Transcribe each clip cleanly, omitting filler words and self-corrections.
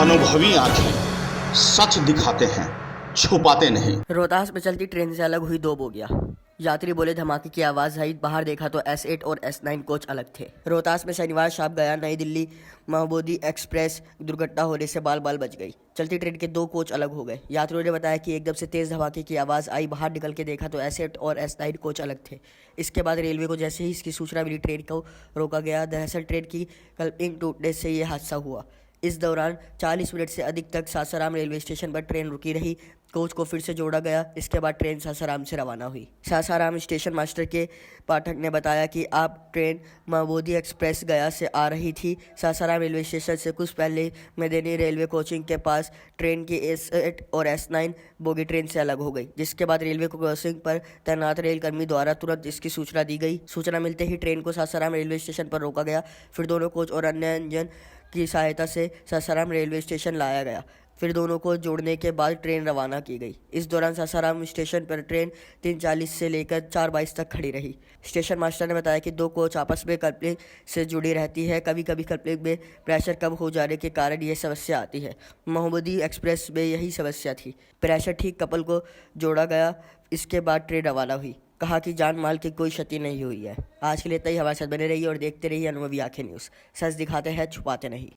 अनुभवी आंखें सच दिखाते हैं, छुपाते नहीं। रोहतास में चलती ट्रेन से अलग हुई दो बोगियां। यात्री बोले धमाके की आवाज आई, बाहर देखा तो S8 और S9 कोच अलग थे। रोहतास में शनिवार शाम गया नई दिल्ली महाबोधि एक्सप्रेस दुर्घटना होने से बाल बाल बच गई। चलती ट्रेन के दो कोच अलग हो गए। यात्रियों ने बताया कि एकदम से तेज धमाके की आवाज आई, बाहर निकल के देखा तो S8 और S9 कोच अलग थे। इसके बाद रेलवे को जैसे ही इसकी सूचना मिली, ट्रेन को रोका गया। दरअसल ट्रेन की कल्पिंग टूटने से ये हादसा हुआ। इस दौरान 40 मिनट से अधिक तक सासाराम रेलवे स्टेशन पर ट्रेन रुकी रही। कोच को फिर से जोड़ा गया। इसके बाद ट्रेन सासाराम से रवाना हुई। सासाराम स्टेशन मास्टर के पाठक ने बताया कि आप ट्रेन महाबोधि एक्सप्रेस गया से आ रही थी। सासाराम रेलवे स्टेशन से कुछ पहले मेदिनी रेलवे कोचिंग के पास ट्रेन की S8 और S9 बोगी ट्रेन से अलग हो गई, जिसके बाद रेलवे को क्रॉसिंग पर तैनात रेलकर्मी द्वारा तुरंत इसकी सूचना दी गई। सूचना मिलते ही ट्रेन को सासाराम रेलवे स्टेशन पर रोका गया। फिर दोनों कोच और अन्य इंजन की सहायता से सासाराम रेलवे स्टेशन लाया गया। फिर दोनों को जोड़ने के बाद ट्रेन रवाना की गई। इस दौरान सासाराम स्टेशन पर ट्रेन 3:40 से लेकर 4:22 तक खड़ी रही। स्टेशन मास्टर ने बताया कि दो कोच आपस में कपलिंग से जुड़ी रहती है। कभी कभी कपलिंग में प्रेशर कम हो जाने के कारण ये समस्या आती है। महाबोधि एक्सप्रेस में यही समस्या थी। प्रेशर ठीक कपल को जोड़ा गया। इसके बाद ट्रेन रवाना हुई। कहा कि जान माल की कोई क्षति नहीं हुई है। आज के लिए इतना ही। हमारे साथ बने रहिए और देखते रहिए अनुभवी आंखें न्यूज़। सच दिखाते हैं, छुपाते नहीं।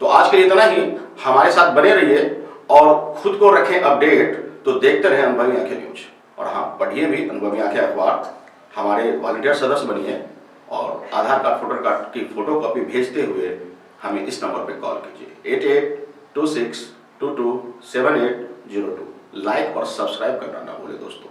तो आज के लिए इतना ही। हमारे साथ बने रहिए और खुद को रखें अपडेट। तो देखते रहें अनुभवी आंखें न्यूज। और हाँ, पढ़िए भी अनुभवी आंखें अखबार। हमारे वॉलंटियर सदस्य बनिए और आधार कार्ड, वोटर कार्ड की फोटो कॉपी भेजते हुए हमें इस नंबर पर कॉल कीजिए 8826227802। लाइक और सब्सक्राइब करना ना भूलें दोस्तों।